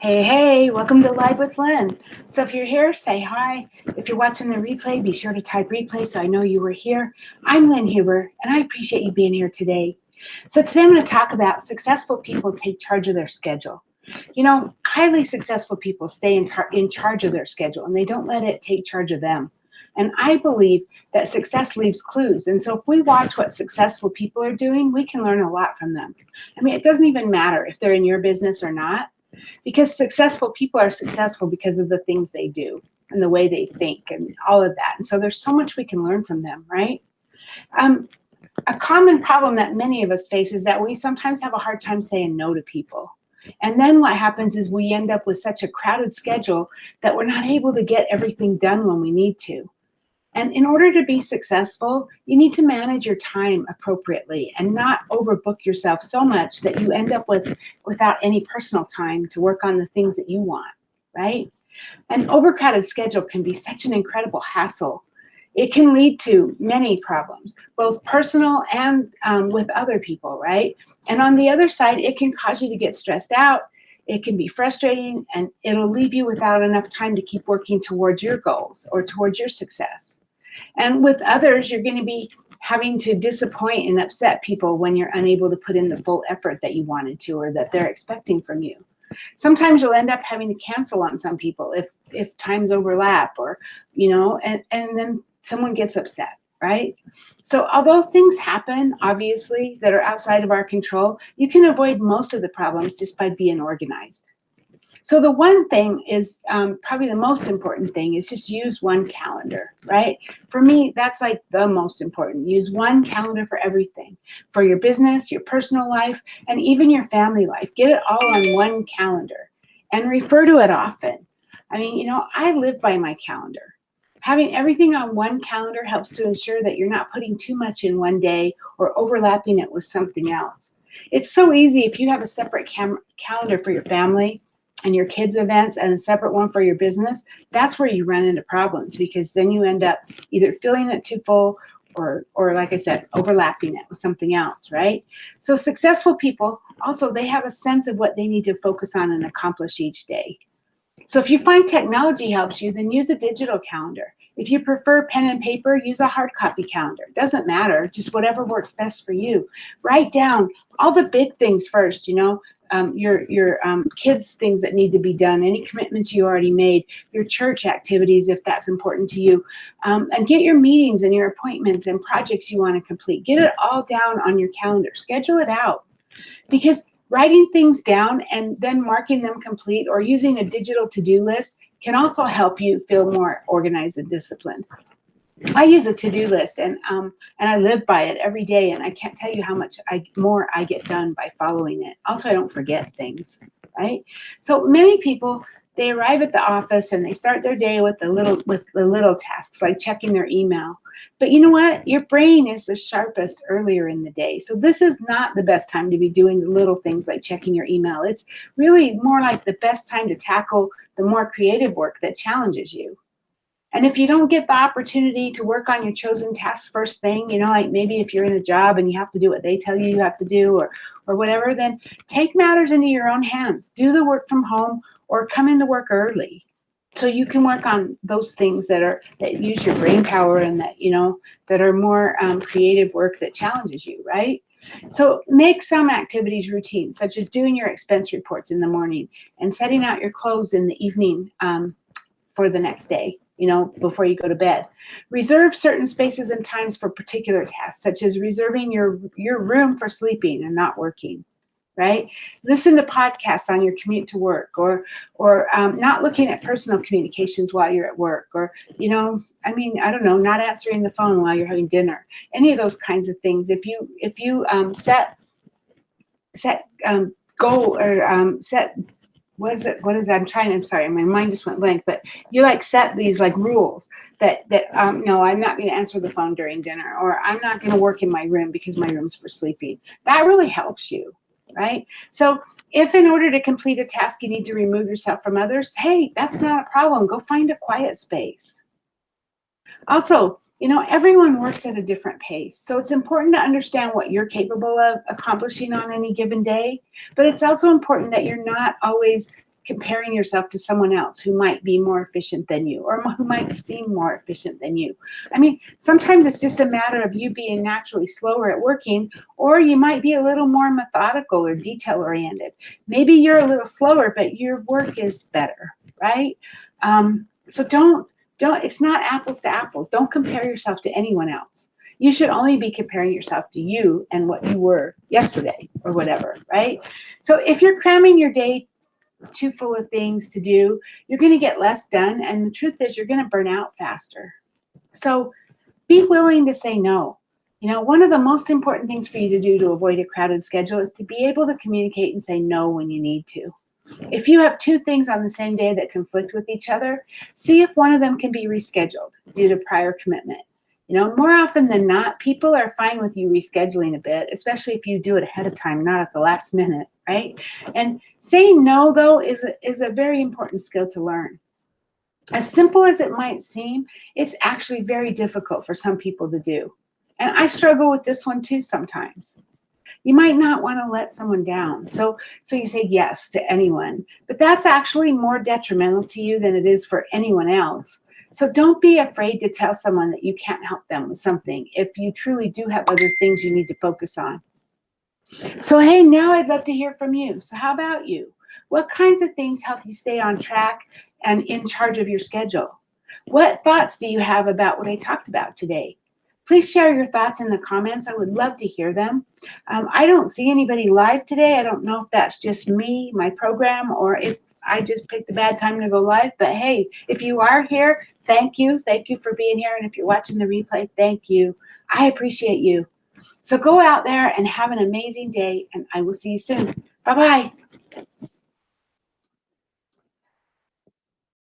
Hey, hey, welcome to Live with Lynn. So if you're here, say hi. If you're watching the replay, be sure to type replay so I know you were here. I'm Lynn Huber, and I appreciate you being here today. So today I'm going to talk about successful people take charge of their schedule. You know, highly successful people stay in charge of their schedule, and they don't let it take charge of them. And I believe that success leaves clues. And so if we watch what successful people are doing, we can learn a lot from them. I mean, it doesn't even matter if they're in your business or not, because successful people are successful because of the things they do and the way they think and all of that. And so there's so much we can learn from them, right? Um, a common problem that many of us face is that we sometimes have a hard time saying no to people. And then what happens is we end up with such a crowded schedule that we're not able to get everything done when we need to. And in order to be successful, you need to manage your time appropriately and not overbook yourself so much that you end up without any personal time to work on the things that you want, right? An overcrowded schedule can be such an incredible hassle. It can lead to many problems, both personal and with other people, right? And on the other side, it can cause you to get stressed out. It can be frustrating, and it'll leave you without enough time to keep working towards your goals or towards your success. And with others, you're going to be having to disappoint and upset people when you're unable to put in the full effort that you wanted to or that they're expecting from you. Sometimes you'll end up having to cancel on some people if times overlap, or and then someone gets upset, right? So although things happen obviously that are outside of our control, you can avoid most of the problems just by being organized. So the one thing is, probably the most important thing is just use one calendar, right? For me, that's like the most important. Use one calendar for everything, for your business, your personal life, and even your family life. Get it all on one calendar and refer to it often. I mean, I live by my calendar. Having everything on one calendar helps to ensure that you're not putting too much in one day or overlapping it with something else. It's so easy if you have a separate calendar for your family and your kids' events and a separate one for your business. That's where you run into problems, because then you end up either filling it too full or like I said, overlapping it with something else, right? So successful people also, they have a sense of what they need to focus on and accomplish each day. So if you find technology helps you, then use a digital calendar. If you prefer pen and paper, use a hard copy calendar. Doesn't matter, just whatever works best for you. Write down all the big things first, your kids' things that need to be done, any commitments you already made, your church activities if that's important to you, and get your meetings and your appointments and projects you want to complete. Get it all down on your calendar. Schedule it out, because writing things down and then marking them complete or using a digital to-do list can also help you feel more organized and disciplined. I use a to-do list, and I live by it every day, and I can't tell you how much more I get done by following it. Also, I don't forget things, right? So many people, they arrive at the office and they start their day with the little tasks like checking their email. But you know what? Your brain is the sharpest earlier in the day. So this is not the best time to be doing the little things like checking your email. It's really more like the best time to tackle the more creative work that challenges you. And if you don't get the opportunity to work on your chosen tasks first thing, like maybe if you're in a job and you have to do what they tell you have to do, or whatever, then take matters into your own hands. Do the work from home or come into work early so you can work on those things that use your brain power and that are more creative work that challenges you, right? So make some activities routine, such as doing your expense reports in the morning and setting out your clothes in the evening, for the next day, before you go to bed. Reserve certain spaces and times for particular tasks, such as reserving your room for sleeping and not working, right? Listen to podcasts on your commute to work, or not looking at personal communications while you're at work, or, I don't know, not answering the phone while you're having dinner. Any of those kinds of things. If you set goal or set what is it? I'm sorry, my mind just went blank, but you set these rules that no, I'm not going to answer the phone during dinner, or I'm not going to work in my room because my room's for sleeping. That really helps you, right? So if in order to complete a task you need to remove yourself from others, hey, that's not a problem. Go find a quiet space. Also, everyone works at a different pace. So it's important to understand what you're capable of accomplishing on any given day. But it's also important that you're not always comparing yourself to someone else who might be more efficient than you or who might seem more efficient than you. I mean, sometimes it's just a matter of you being naturally slower at working, or you might be a little more methodical or detail oriented. Maybe you're a little slower, but your work is better, right? So don't, it's not apples to apples. Don't compare yourself to anyone else. You should only be comparing yourself to you and what you were yesterday or whatever, right? So if you're cramming your day too full of things to do, you're going to get less done. And the truth is, you're going to burn out faster. So be willing to say no. You know, one of the most important things for you to do to avoid a crowded schedule is to be able to communicate and say no when you need to. If you have two things on the same day that conflict with each other, see if one of them can be rescheduled due to prior commitment. You know, more often than not, people are fine with you rescheduling a bit, especially if you do it ahead of time, not at the last minute, right? And saying no, though, is a very important skill to learn. As simple as it might seem, it's actually very difficult for some people to do. And I struggle with this one too sometimes. You might not want to let someone down. So you say yes to anyone, but that's actually more detrimental to you than it is for anyone else. So don't be afraid to tell someone that you can't help them with something if you truly do have other things you need to focus on. So, hey, now I'd love to hear from you. So how about you? What kinds of things help you stay on track and in charge of your schedule? What thoughts do you have about what I talked about today? Please share your thoughts in the comments. I would love to hear them. I don't see anybody live today. I don't know if that's just me, my program, or if I just picked a bad time to go live. But hey, if you are here, thank you. Thank you for being here. And if you're watching the replay, thank you. I appreciate you. So go out there and have an amazing day, and I will see you soon. Bye-bye.